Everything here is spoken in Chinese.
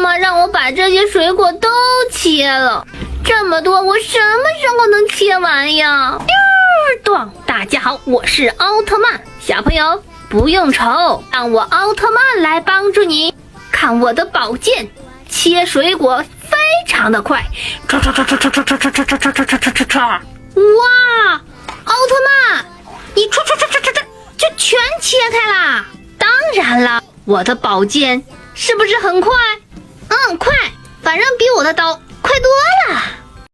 妈让我把这些水果都切了，这么多我什么时候能切完呀？大家好，我是奥特曼。小朋友不用愁，让我奥特曼来帮助你。看我的宝剑，切水果非常的快，哇！奥特曼，你就全切开啦！当然了，我的宝剑是不是很快？快，反正比我的刀快多了。